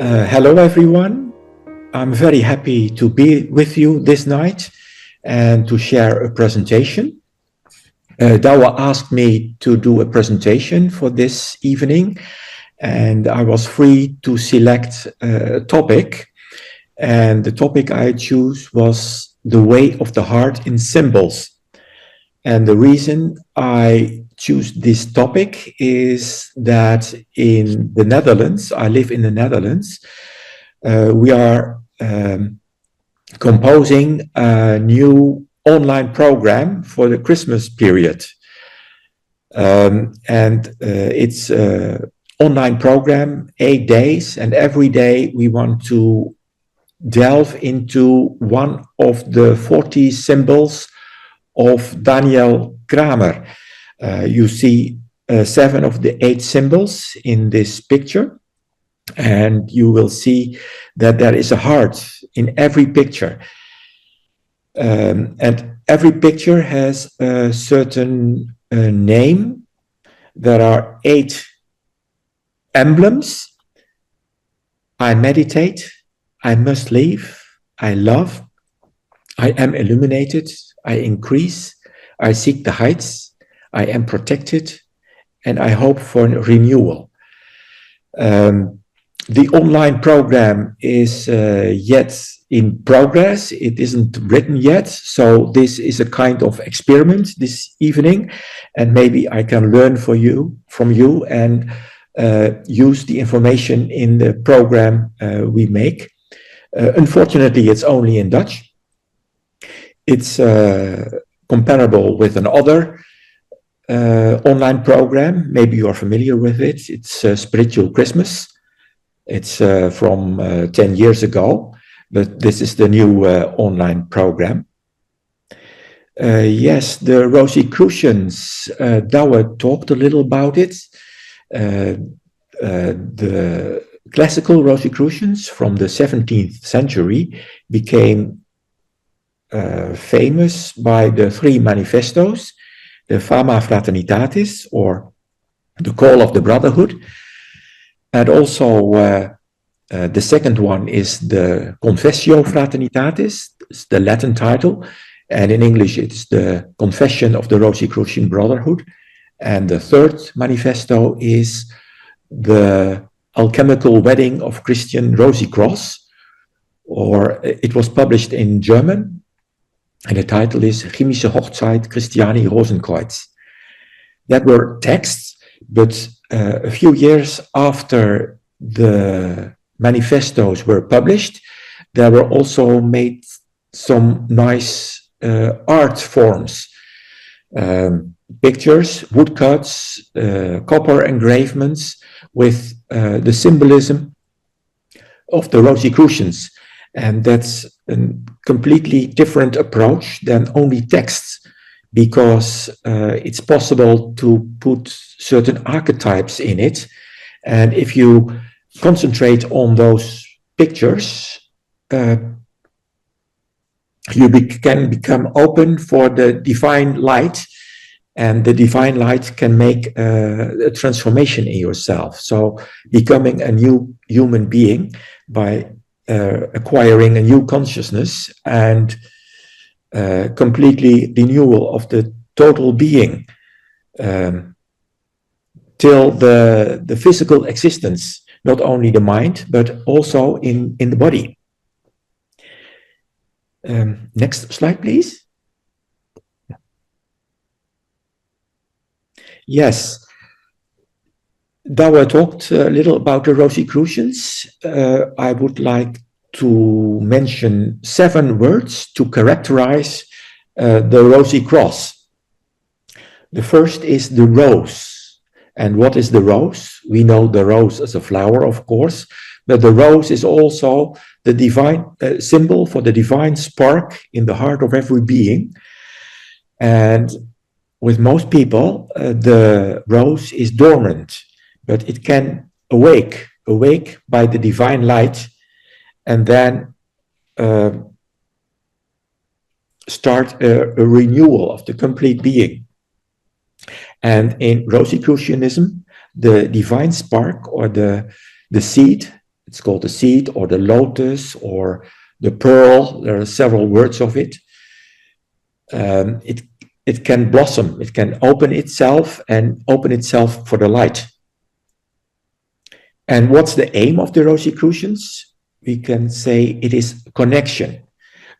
Hello everyone. I'm very happy to be with you this night and to share a presentation. Dawa asked me to do a presentation for this evening, and I was free to select a topic. And the topic I chose was the way of the heart in symbols. And the reason I choose this topic is that in the Netherlands, I live in the Netherlands, we are composing a new online program for the Christmas period. It's an online program, 8 days, and every day we want to delve into one of the 40 symbols of Daniel Cramer. You see 7 of the 8 symbols in this picture, and you will see that there is a heart in every picture. And every picture has a certain name. There are 8 emblems. I meditate, I must leave, I love, I am illuminated, I increase, I seek the heights, I am protected, and I hope for renewal. The online program is yet in progress. It isn't written yet, so this is a kind of experiment this evening, and maybe I can learn from you and use the information in the program we make. Unfortunately, it's only in Dutch. It's comparable with another online program. Maybe you are familiar with it. It's Spiritual Christmas. It's from 10 years ago, but this is the new online program. Yes, the Rosicrucians, Douwe talked a little about it. The classical Rosicrucians from the 17th century became famous by the 3 manifestos, the Fama Fraternitatis, or the Call of the Brotherhood, and also the second one is the Confessio Fraternitatis, it's the Latin title, and in English it's the Confession of the Rosicrucian Brotherhood, and the third manifesto is the Alchemical Wedding of Christian Rosycross, or it was published in German, and the title is Chemische Hochzeit Christiani Rosenkreuz. That were texts, but a few years after the manifestos were published, there were also made some nice art forms, pictures, woodcuts, copper engravements with the symbolism of the Rosicrucians. And that's a completely different approach than only texts, because it's possible to put certain archetypes in it. And if you concentrate on those pictures, you can become open for the divine light, and the divine light can make a transformation in yourself. So becoming a new human being by acquiring a new consciousness and completely renewal of the total being till the physical existence, not only the mind, but also in the body. Next slide, please. Yes, Douwe talked a little about the Rosicrucians. I would like to mention 7 words to characterize the Rosy Cross. The first is the rose. And what is the rose? We know the rose as a flower, of course, but the rose is also the divine symbol for the divine spark in the heart of every being. And with most people, the rose is dormant, but it can awake by the divine light, and then start a renewal of the complete being. And in Rosicrucianism, the divine spark, or the seed, It's called the seed or the lotus or the pearl. There are several words of it. It can blossom. It can open itself and open itself for the light. And what's the aim of the Rosicrucians? We can say it is connection.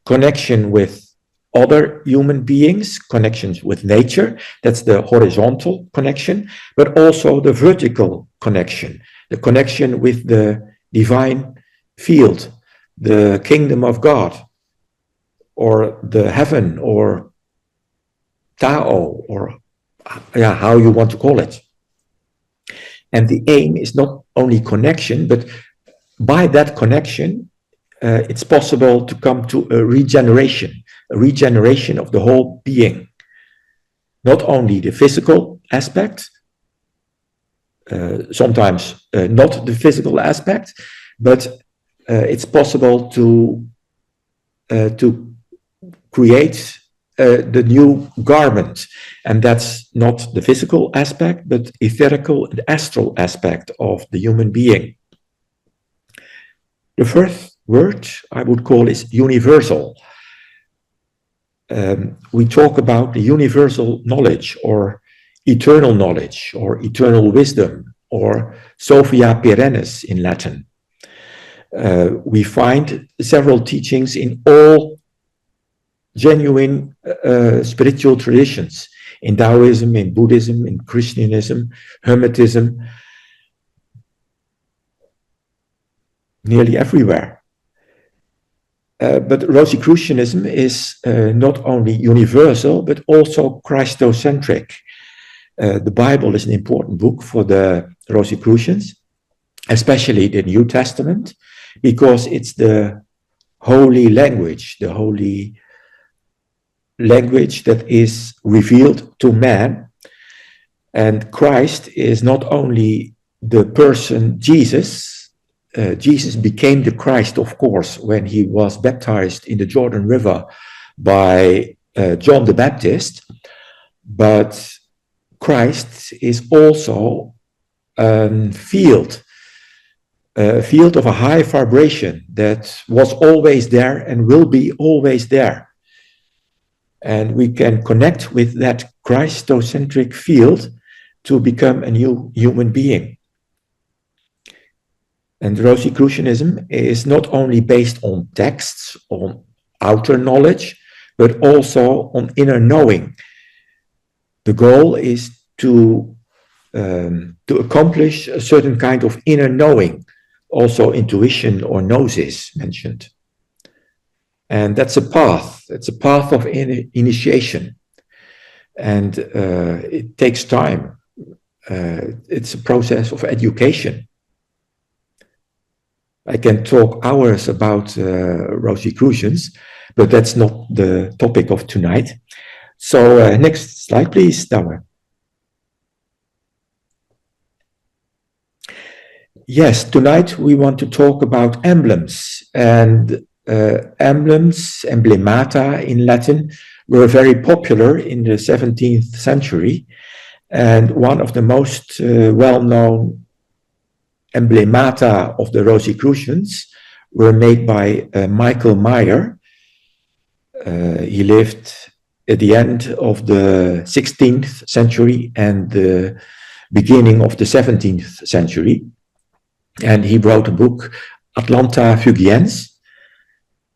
Connection with other human beings, connections with nature. That's the horizontal connection, but also the vertical connection, the connection with the divine field, the kingdom of God, or the heaven, or Tao, or how you want to call it. And the aim is not only connection, but by that connection, it's possible to come to a regeneration of the whole being. Not only the physical aspect, sometimes not the physical aspect, but it's possible to create the new garment. And that's not the physical aspect, but etherical and astral aspect of the human being. The first word I would call is universal. We talk about the universal knowledge, or eternal knowledge, or eternal wisdom, or Sophia perennis in Latin. We find several teachings in all genuine spiritual traditions, in Taoism, in Buddhism, in Christianism, Hermetism, nearly everywhere. But Rosicrucianism is not only universal, but also Christocentric. The Bible is an important book for the Rosicrucians, especially the New Testament, because it's the holy language that is revealed to man. And Christ is not only the person Jesus. Jesus became the Christ, of course, when he was baptized in the Jordan River by John the Baptist. But Christ is also a field of a high vibration that was always there and will be always there. And we can connect with that Christocentric field to become a new human being. And Rosicrucianism is not only based on texts, on outer knowledge, but also on inner knowing. The goal is to accomplish a certain kind of inner knowing, also intuition or gnosis mentioned. And that's a path. It's a path of initiation. And it takes time. It's a process of education. I can talk hours about Rosicrucians, but that's not the topic of tonight. So next slide, please, Douwe. Yes, tonight we want to talk about emblems. And emblems, emblemata in Latin, were very popular in the 17th century. And one of the most well-known emblemata of the Rosicrucians were made by Michael Meyer. He lived at the end of the 16th century and the beginning of the 17th century. And he wrote a book, Atlanta Fugiens,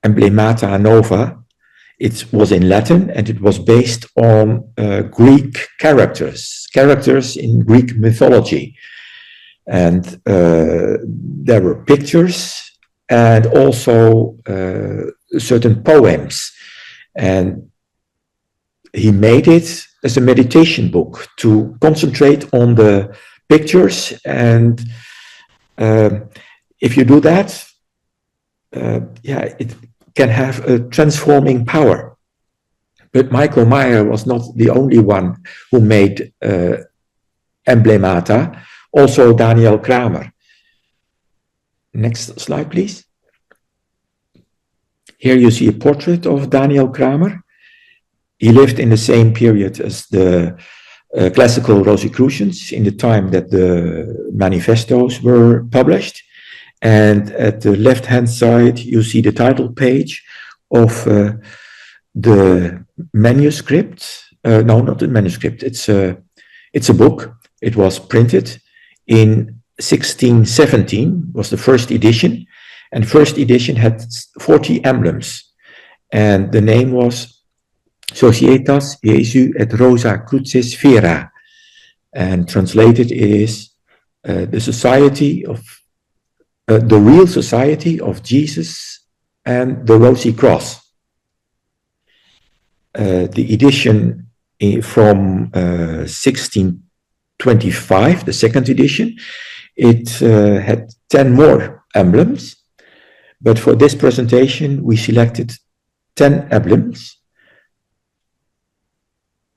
Emblemata Nova. It was in Latin and it was based on Greek characters in Greek mythology. And there were pictures and also certain poems. And he made it as a meditation book to concentrate on the pictures. And if you do that, it can have a transforming power. But Michael Meyer was not the only one who made emblemata. Also Daniel Cramer. Next slide, please. Here you see a portrait of Daniel Cramer. He lived in the same period as the classical Rosicrucians in the time that the manifestos were published. And at the left-hand side, you see the title page of the manuscript. No, not the manuscript. It's a book. It was printed in 1617, was the first edition. And the first edition had 40 emblems. And the name was Societas Jesu et Rosa Crucis Vera. And translated is the society of the real society of Jesus and the Rosy Cross. The edition from 1625, the second edition, it had 10 more emblems, but for this presentation we selected 10 emblems.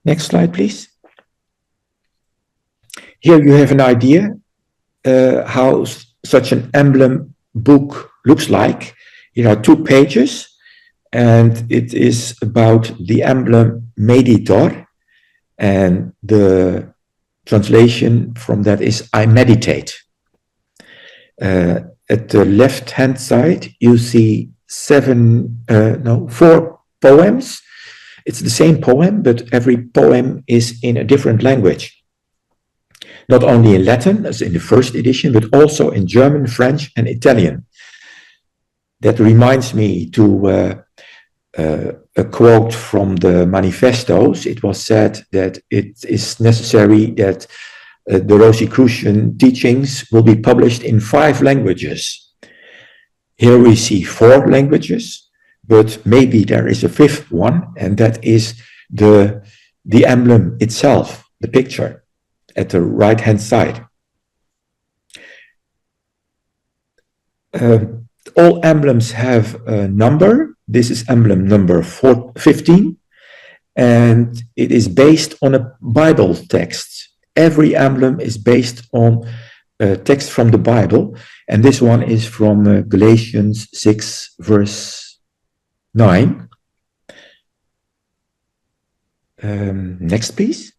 Next slide, please. Here you have an idea how such an emblem book looks like. Here are 2 pages, and it is about the emblem meditor, and the translation from that is I meditate. At the left-hand side, you see 4 poems. It's the same poem, but every poem is in a different language. Not only in Latin, as in the first edition, but also in German, French, and Italian. That reminds me to a quote from the manifestos. It was said that it is necessary that the Rosicrucian teachings will be published in 5 languages. Here we see 4 languages, but maybe there is a 5th one, and that is the emblem itself, the picture at the right-hand side. All emblems have a number. This is emblem number 15, and it is based on a Bible text. Every emblem is based on a text from the Bible, and this one is from Galatians 6, verse 9. Next, please.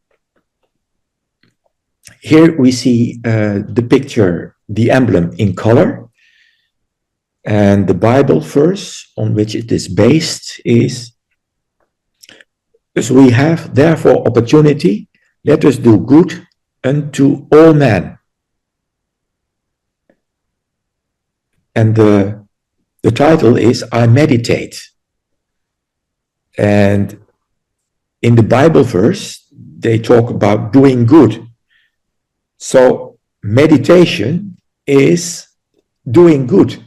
Here we see the picture, the emblem in color, and the Bible verse on which it is based is, "As we have therefore opportunity, let us do good unto all men." And the title is I meditate. And in the Bible verse, they talk about doing good. So meditation is doing good.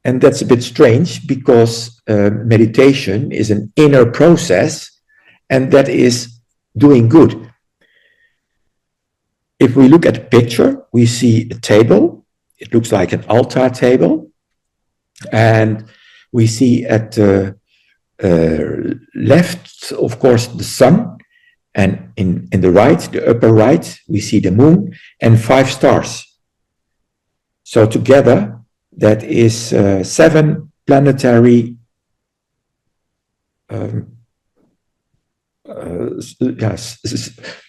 And that's a bit strange because meditation is an inner process, and that is doing good. If we look at the picture, we see a table. It looks like an altar table. And we see at the left, of course, the sun. And in the right, the upper right, we see the moon and 5 stars. So together, that is 7 planetary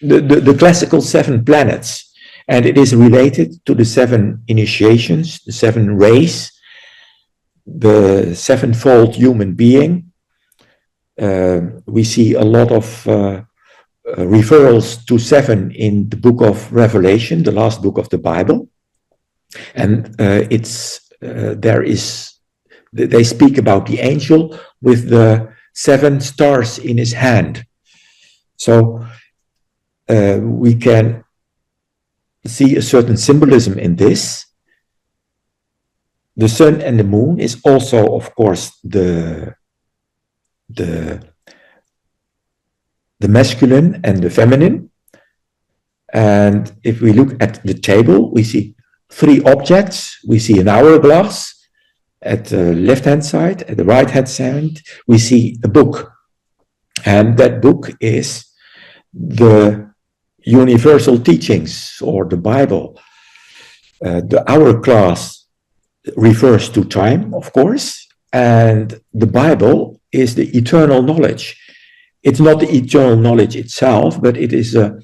the classical 7 planets, and it is related to the 7 initiations, the 7 rays, the 7-fold human being. We see a lot of referrals to 7 in the book of Revelation, the last book of the Bible, and they speak about the angel with the 7 stars in his hand. So we can see a certain symbolism in this. The sun and the moon is also, of course, the masculine and the feminine. And if we look at the table, we see 3 objects. We see an hourglass at the left-hand side. At the right-hand side, we see a book. And that book is the universal teachings, or the Bible. The hourglass refers to time, of course, and the Bible is the eternal knowledge. It's not the eternal knowledge itself, but it is a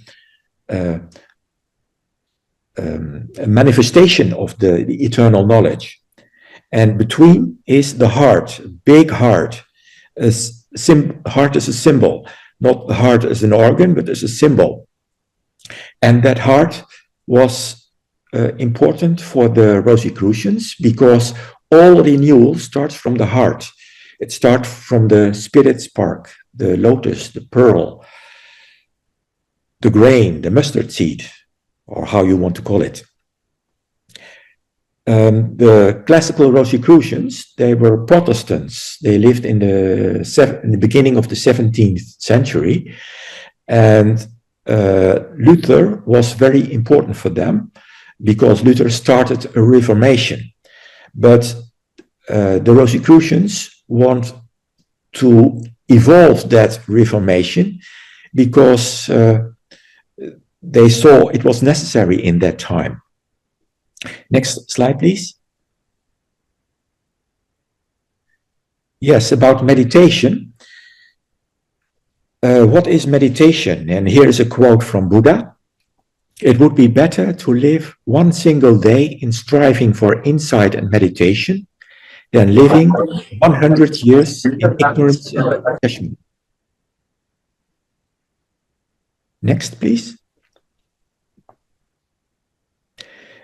a manifestation of the eternal knowledge. And between is the heart, big heart. Heart is a symbol, not the heart as an organ, but as a symbol. And that heart was important for the Rosicrucians because all renewal starts from the heart. It starts from the spirit spark, the lotus, the pearl, the grain, the mustard seed, or how you want to call it. The classical Rosicrucians, they were Protestants. They lived in the beginning of the 17th century, and Luther was very important for them because Luther started a Reformation. But the Rosicrucians want to evolve that Reformation because they saw it was necessary in that time. Next slide, please. Yes, about meditation. What is meditation? And here is a quote from Buddha. It would be better to live one single day in striving for insight and meditation than living 100 years in ignorance and attachment. Next, please.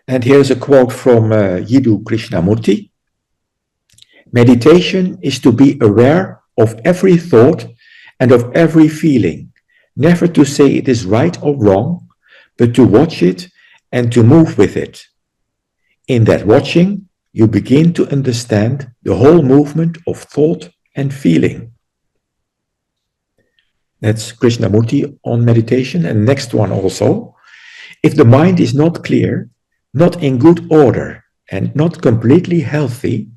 And here's a quote from Jiddu Krishnamurti. Meditation is to be aware of every thought and of every feeling, never to say it is right or wrong, but to watch it and to move with it. In that watching, you begin to understand the whole movement of thought and feeling. That's Krishnamurti on meditation. And next one also. If the mind is not clear, not in good order, and not completely healthy,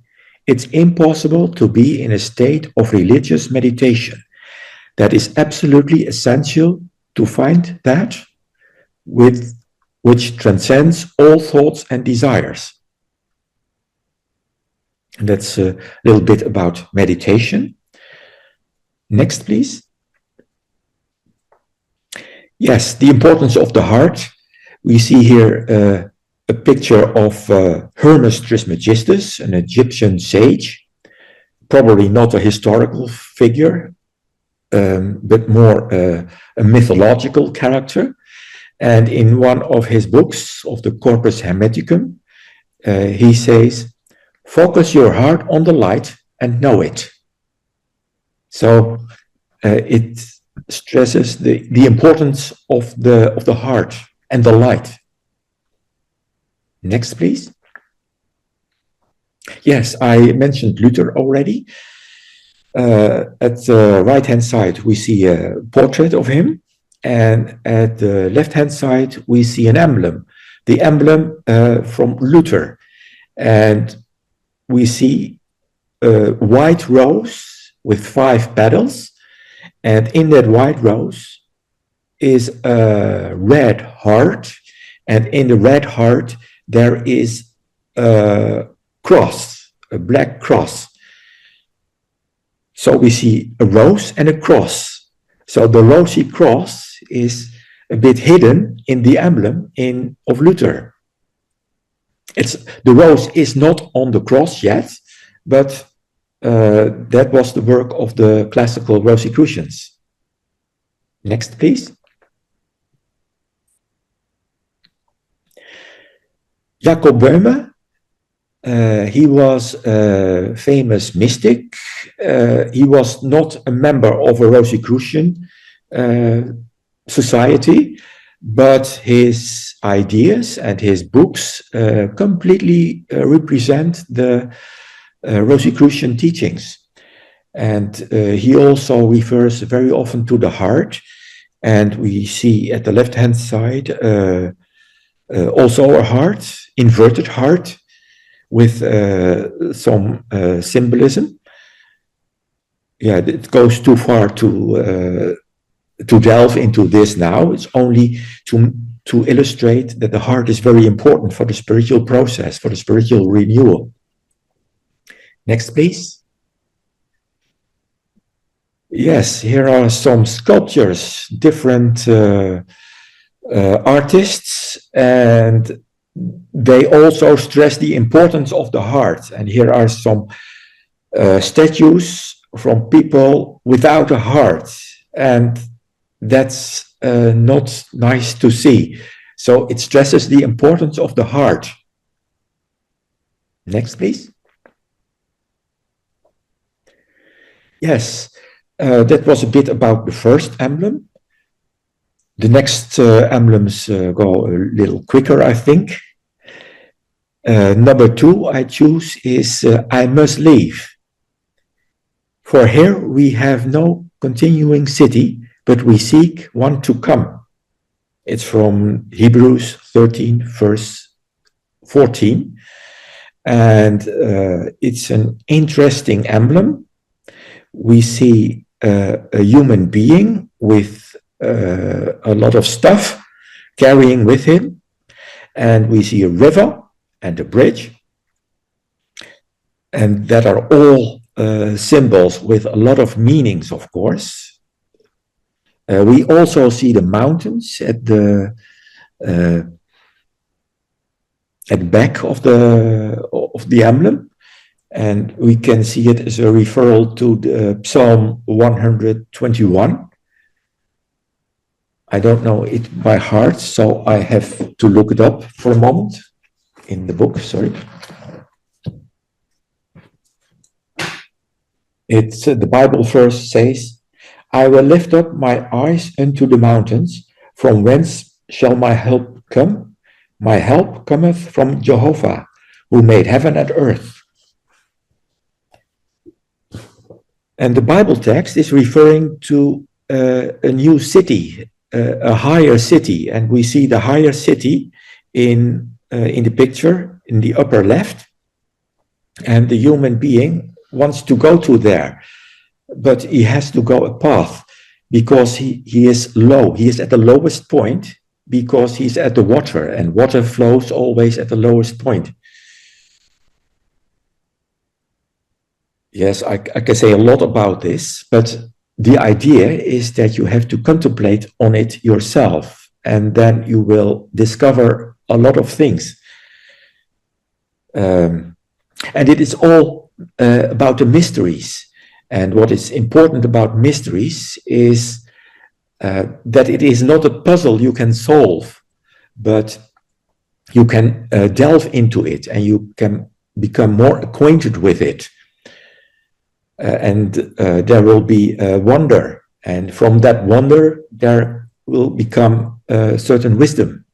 it's impossible to be in a state of religious meditation. That is absolutely essential to find that which transcends all thoughts and desires. And that's a little bit about meditation. Next, please. Yes, the importance of the heart. We see here a picture of Hermes Trismegistus, an Egyptian sage, probably not a historical figure, but more a mythological character. And in one of his books, of the Corpus Hermeticum, he says, focus your heart on the light and know it. So it stresses the importance of the heart and the light. Next, please. Yes, I mentioned Luther already. At the right-hand side, we see a portrait of him. And at the left-hand side, we see an emblem. The emblem from Luther. And we see a white rose with 5 petals. And in that white rose is a red heart. And in the red heart, there is a cross, a black cross. So we see a rose and a cross. So the Rosy Cross is a bit hidden in the emblem of Luther. The rose is not on the cross yet, but that was the work of the classical Rosicrucians. Next, please. Jacob Boehme, he was a famous mystic. He was not a member of a Rosicrucian society, but his ideas and his books completely represent the Rosicrucian teachings. And he also refers very often to the heart. And we see at the left-hand side also a heart, inverted heart, with some symbolism. Yeah, it goes too far to delve into this now. It's only to illustrate that the heart is very important for the spiritual process, for the spiritual renewal. Next, please. Yes, here are some sculptures, different artists, and they also stress the importance of the heart. And here are some statues from people without a heart. And that's not nice to see. So it stresses the importance of the heart. Next, please. Yes, that was a bit about the first emblem. The next emblems go a little quicker, I think. Number 2 I choose is I must leave. For here we have no continuing city, but we seek one to come. It's from Hebrews 13, verse 14. And it's an interesting emblem. We see a human being with a lot of stuff carrying with him. And we see a river and a bridge. And that are all symbols with a lot of meanings, of course. We also see the mountains at the back of the emblem, and we can see it as a referral to the Psalm 121. I don't know it by heart, so I have to look it up for a moment in the book. Sorry. It's the Bible verse says, I will lift up my eyes unto the mountains, from whence shall my help come? My help cometh from Jehovah, who made heaven and earth. And the Bible text is referring to a new city, a higher city, and we see the higher city in the picture in the upper left, and the human being wants to go to there, but he has to go a path because he is low. He is at the lowest point because he's at the water, and water flows always at the lowest point. Yes, I can say a lot about this, but the idea is that you have to contemplate on it yourself, and then you will discover a lot of things. And it is all about the mysteries. And what is important about mysteries is that it is not a puzzle you can solve, but you can delve into it and you can become more acquainted with it. And there will be wonder. And from that wonder, there will become certain wisdom.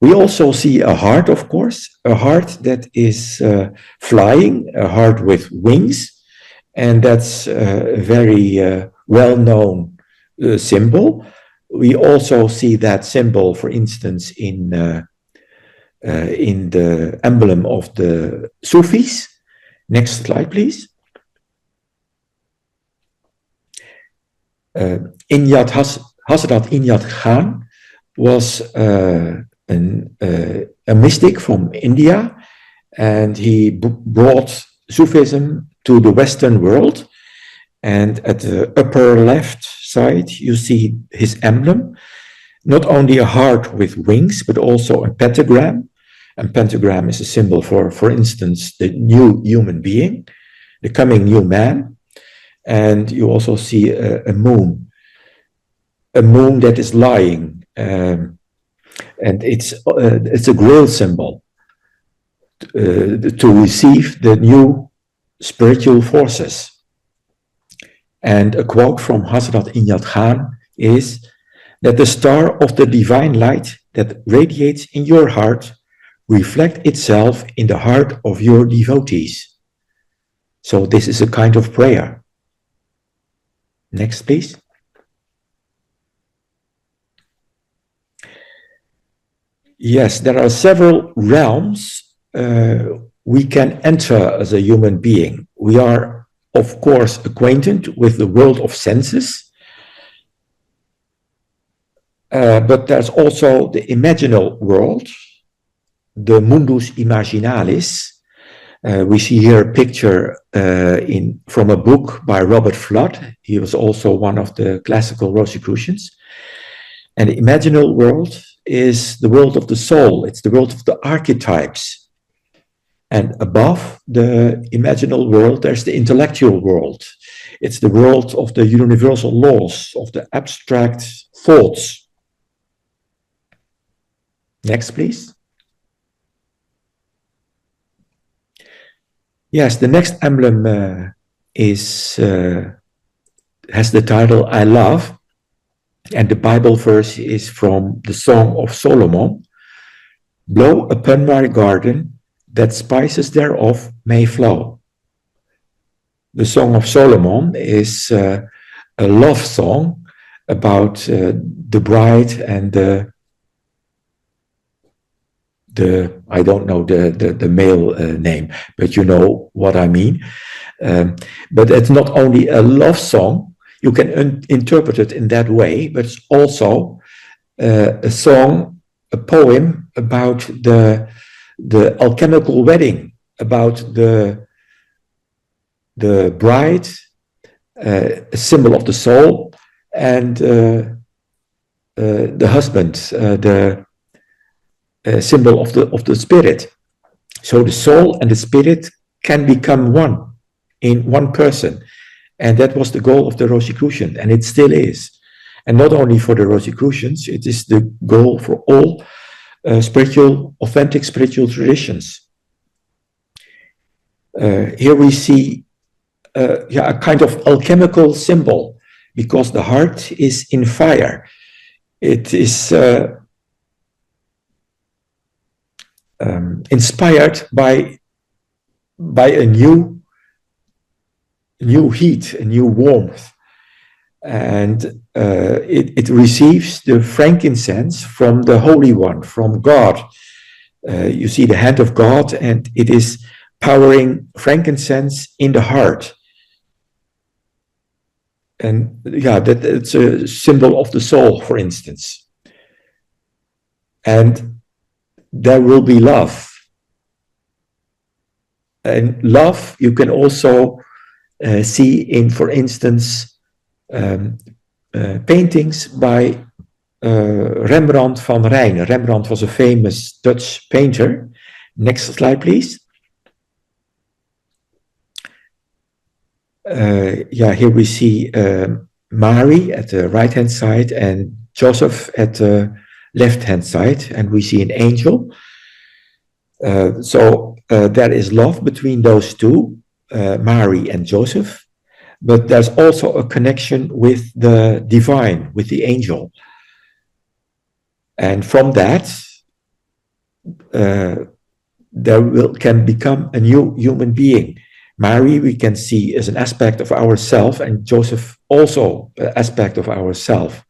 We also see a heart, of course, a heart that is flying, a heart with wings. And that's a very well-known symbol. We also see that symbol, for instance, in the emblem of the Sufis. Next slide, please. Hazrat Inyat Khan was a mystic from India, and he brought Sufism to the Western world. And at the upper left side, you see his emblem, not only a heart with wings, but also a pentagram. And pentagram is a symbol for instance, the new human being, the coming new man. And you also see a moon that is lying. And it's a grail symbol to receive the new spiritual forces. And a quote from Hazrat Inyat Khan is that the star of the divine light that radiates in your heart reflect itself in the heart of your devotees. So this is a kind of prayer. Next, please. Yes, there are several realms we can enter as a human being. We are, of course, acquainted with the world of senses, but there's also the imaginal world, the mundus imaginalis. We see here a picture from a book by Robert Flood. He was also one of the classical Rosicrucians. And the imaginal world is the world of the soul. It's the world of the archetypes. And above the imaginal world, there's the intellectual world. It's the world of the universal laws, of the abstract thoughts. Next, please. Yes, the next emblem has the title I Love, and the Bible verse is from the Song of Solomon. Blow upon my garden, that spices thereof may flow. The Song of Solomon is a love song about the bride and the I don't know the male name, but you know what I mean. But it's not only a love song, you can interpret it in that way, but it's also a song, a poem about the alchemical wedding, about the bride, a symbol of the soul, and the husband, the symbol of the spirit. So the soul and the spirit can become one in one person. And that was the goal of the Rosicrucian, and it still is. And not only for the Rosicrucians, it is the goal for all authentic spiritual traditions. Here we see a kind of alchemical symbol, because the heart is in fire. It is inspired by a new heat, a new warmth, and it receives the frankincense from the Holy One, from God. You see the hand of God, and it is powering frankincense in the heart. And yeah, it's a symbol of the soul, for instance. And there will be love. And love you can also see in, for instance, paintings by Rembrandt van Rijn. Rembrandt was a famous Dutch painter. Next slide, please. Here we see Mary at the right-hand side and Joseph at the left-hand side, and we see an angel. So there is love between those two, Mary and Joseph, but there's also a connection with the divine, with the angel. And from that, can become a new human being. Mary we can see as an aspect of ourself, and Joseph also an aspect of ourself.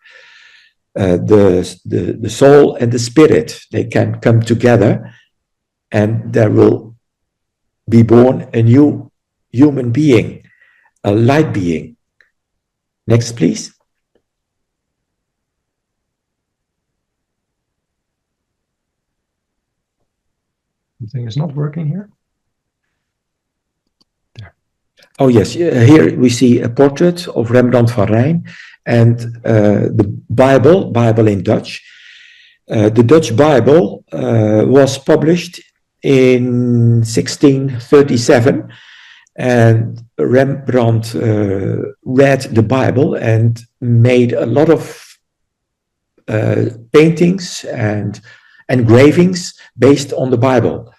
The soul and the spirit, they can come together, and there will be born a new human being, a light being. Next, please. Something is not working here. There. Oh yes, here we see a portrait of Rembrandt van Rijn and the Bible in Dutch. The Dutch Bible was published in 1637, and Rembrandt read the Bible and made a lot of paintings and engravings based on the Bible,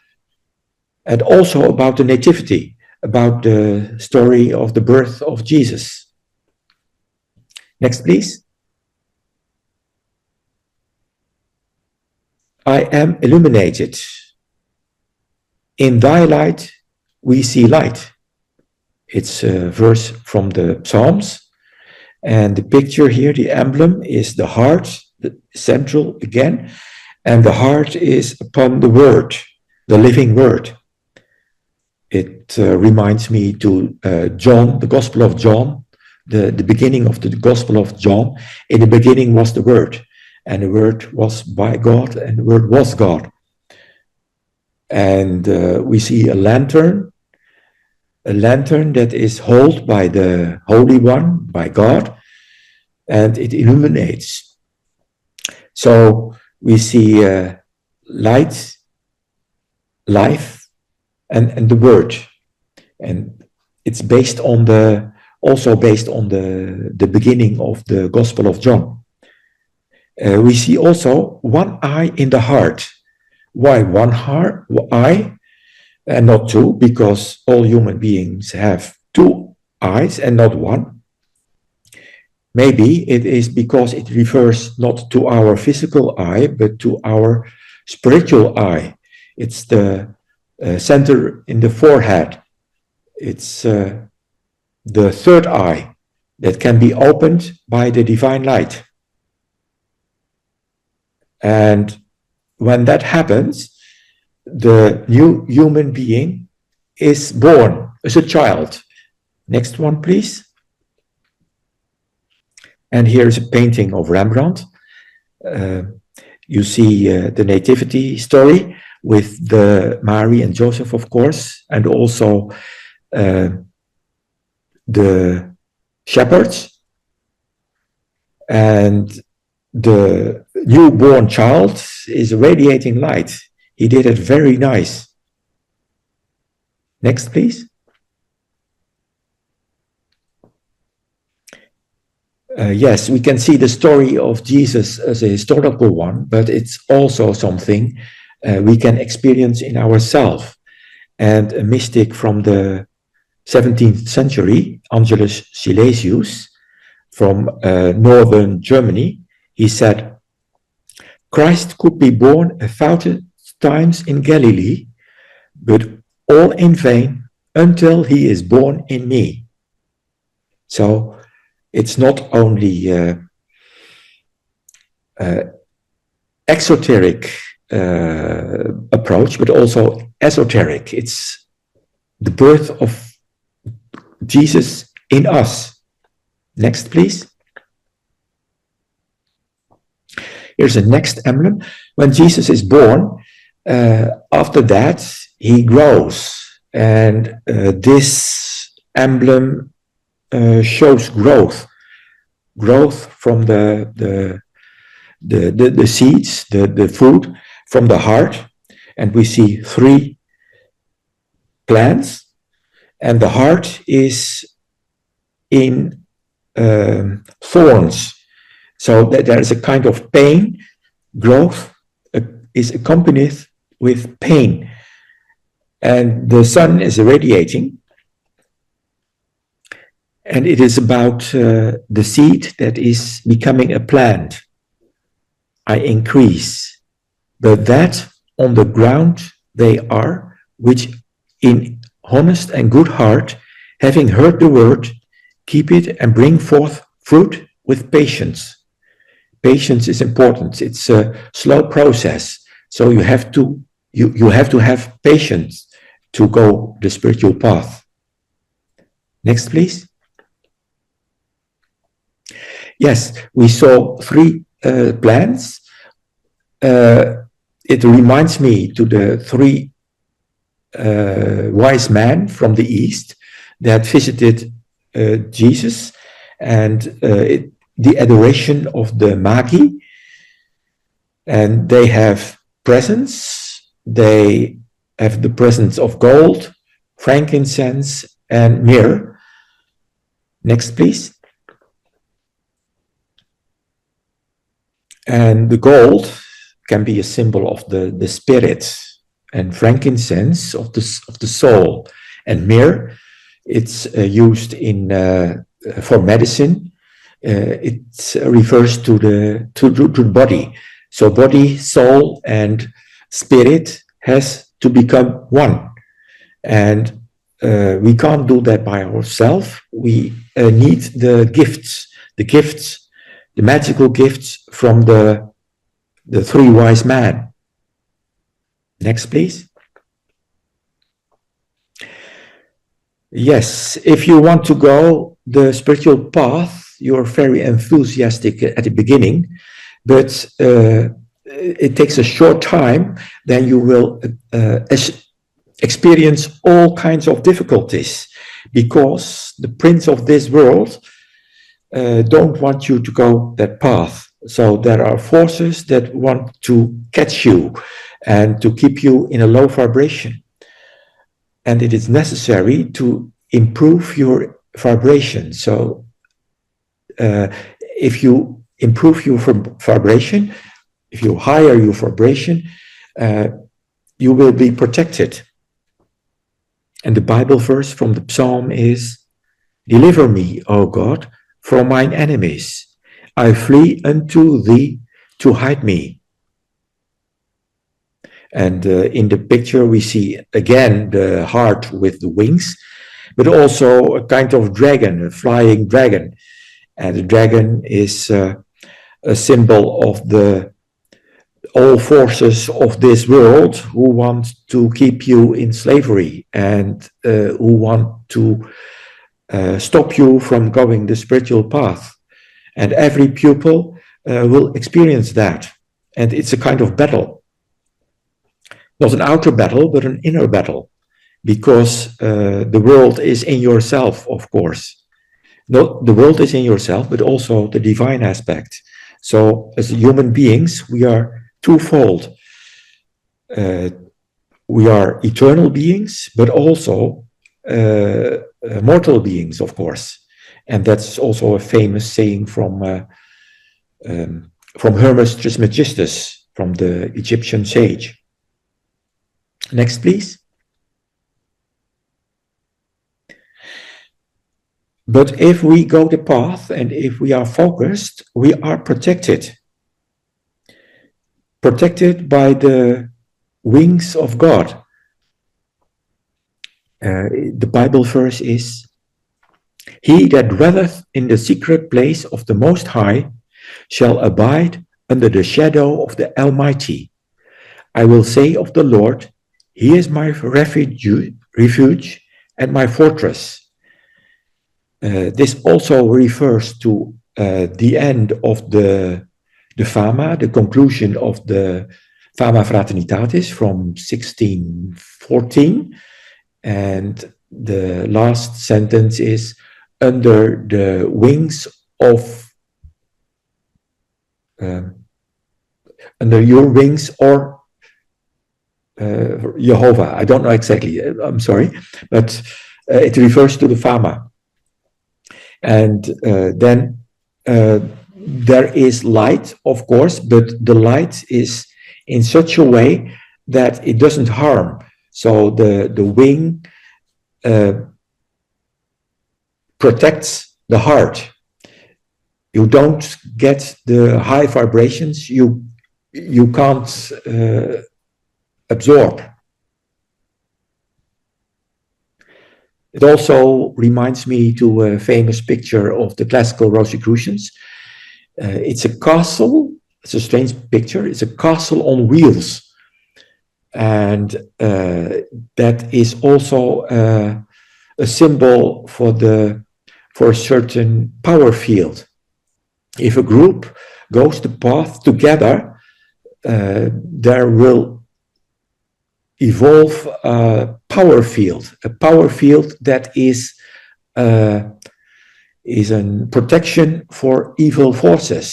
and also about the Nativity, about the story of the birth of Jesus. Next, please. I am illuminated. In thy light we see light. It's a verse from the Psalms, and the picture here, the emblem, is the heart, the central again, and the heart is upon the Word, the living Word. It reminds me to John, the Gospel of John, the beginning of the Gospel of John. In the beginning was the Word, and the Word was by God, and the Word was God. And we see a lantern that is held by the Holy One, by God, and it illuminates. So we see light, life, and the word. And it's based on also based on the beginning of the Gospel of John. We see also one eye in the heart. Why one eye and not two? Because all human beings have two eyes and not one. Maybe it is because it refers not to our physical eye, but to our spiritual eye. It's the center in the forehead. It's the third eye that can be opened by the divine light. And when that happens, the new human being is born as a child. Next one, please. And here's a painting of Rembrandt. You see the nativity story with the Mary and Joseph, of course, and also the shepherds. And the newborn child is radiating light. He did it very nice. Next, please. Yes, we can see the story of Jesus as a historical one, but it's also something we can experience in ourselves. And a mystic from the 17th century, Angelus Silesius, from northern Germany, he said, Christ could be born 1,000 times in Galilee, but all in vain until he is born in me. So it's not only exoteric approach, but also esoteric. It's the birth of Jesus in us. Next, please. Here's a next emblem. When Jesus is born, after that, he grows. And this emblem shows growth. Growth from the seeds, the food from the heart. And we see 3 plants. And the heart is in thorns. So that there is a kind of pain. Growth is accompanied with pain. And the sun is irradiating. And it is about the seed that is becoming a plant. I increase. But that on the ground they are, which in honest and good heart, having heard the word, keep it and bring forth fruit with patience. Patience is important. It's a slow process. So you have to have patience to go the spiritual path. Next, please. Yes, we saw 3 plants. It reminds me to the 3 wise men from the East that visited Jesus, and the adoration of the Magi. And they have presents. They have the presence of gold, frankincense, and myrrh. Next, please. And the gold can be a symbol of the spirit, and frankincense of the soul, and myrrh, it's used in for medicine. It refers to the body. So body, soul, and spirit has to become one, and we can't do that by ourselves. We need the gifts, the magical gifts from the 3 wise men. Next, please. Yes, if you want to go the spiritual path, you're very enthusiastic at the beginning, but it takes a short time, then you will experience all kinds of difficulties, because the prince of this world don't want you to go that path. So there are forces that want to catch you and to keep you in a low vibration. And it is necessary to improve your vibration. So if you improve your vibration, if you higher your vibration, you will be protected. And the Bible verse from the Psalm is, "Deliver me, O God, from mine enemies. I flee unto thee to hide me." And in the picture we see again the heart with the wings, but also a kind of dragon, a flying dragon. And the dragon is a symbol of the all forces of this world who want to keep you in slavery and who want to stop you from going the spiritual path. And every pupil will experience that. And it's a kind of battle. Not an outer battle, but an inner battle. Because the world is in yourself, of course. Not the world is in yourself, but also the divine aspect. So as human beings, we are twofold. We are eternal beings, but also mortal beings, of course. And that's also a famous saying from Hermes Trismegistus, from the Egyptian sage. Next, please. But if we go the path and if we are focused, we are protected. Protected by the wings of God. The Bible verse is, "He that dwelleth in the secret place of the Most High shall abide under the shadow of the Almighty. I will say of the Lord, He is my refuge and my fortress." This also refers to the end of the Fama, the conclusion of the Fama Fraternitatis from 1614. And the last sentence is, "Under the wings of, under your wings or Jehovah." I don't know exactly, I'm sorry, but it refers to the Fama. And then there is light, of course, but the light is in such a way that it doesn't harm. So the wing protects the heart. You don't get the high vibrations you can't absorb. It also reminds me to a famous picture of the classical Rosicrucians. It's a castle. It's a strange picture. It's a castle on wheels. And that is also a symbol for a certain power field. If a group goes the path together, there will evolve a power field that is a protection for evil forces.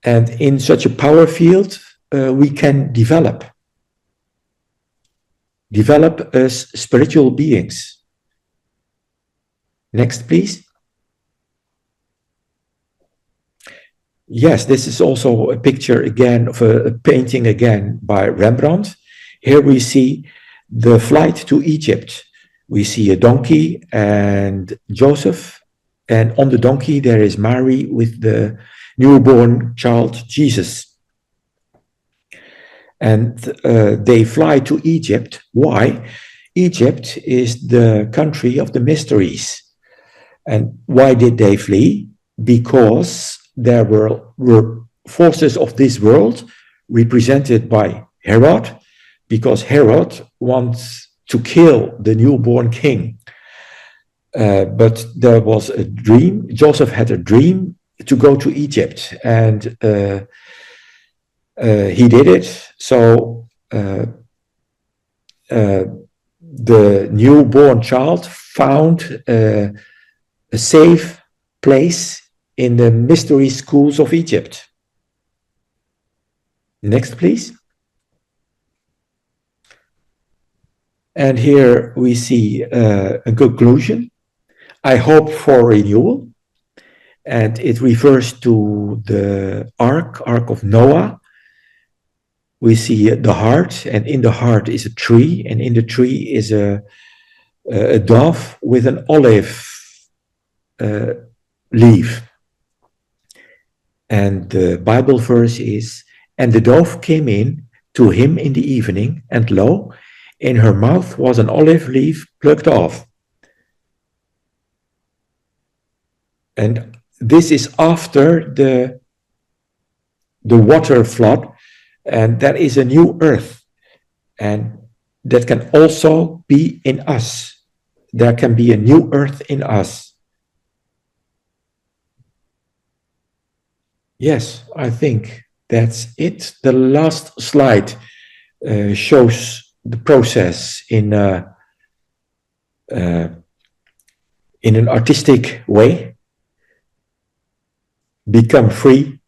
And in such a power field, we can develop as spiritual beings. Next, please. Yes, this is also a picture again of a painting again by Rembrandt. Here we see the flight to Egypt. We see a donkey and Joseph, and on the donkey there is Mary with the newborn child Jesus. And they fly to Egypt. Why? Egypt is the country of the mysteries. And why did they flee? Because there were forces of this world represented by Herod, because Herod wants to kill the newborn king. But there was a dream. Joseph had a dream to go to Egypt, and he did it. So the newborn child found a safe place in the mystery schools of Egypt. Next, please. And here we see a conclusion. I hope for renewal. And it refers to the ark of Noah. We see the heart, and in the heart is a tree, and in the tree is a dove with an olive leaf. And the Bible verse is, and the dove came in to him in the evening, and lo, in her mouth was an olive leaf plucked off. And this is after the water flood, and that is a new earth. And that can also be in us. There can be a new earth in us. Yes, I think that's it. The last slide shows the process in an artistic way. Become free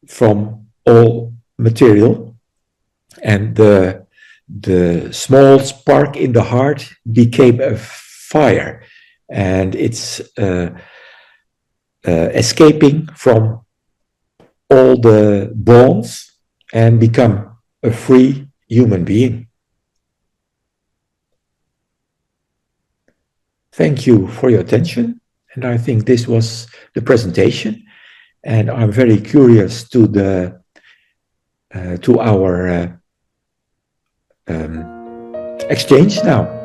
from all material, and the small spark in the heart became a fire, and it's escaping from all the bonds and become a free human being. Thank you for your attention, and I think this was the presentation, and I'm very curious to our exchange now.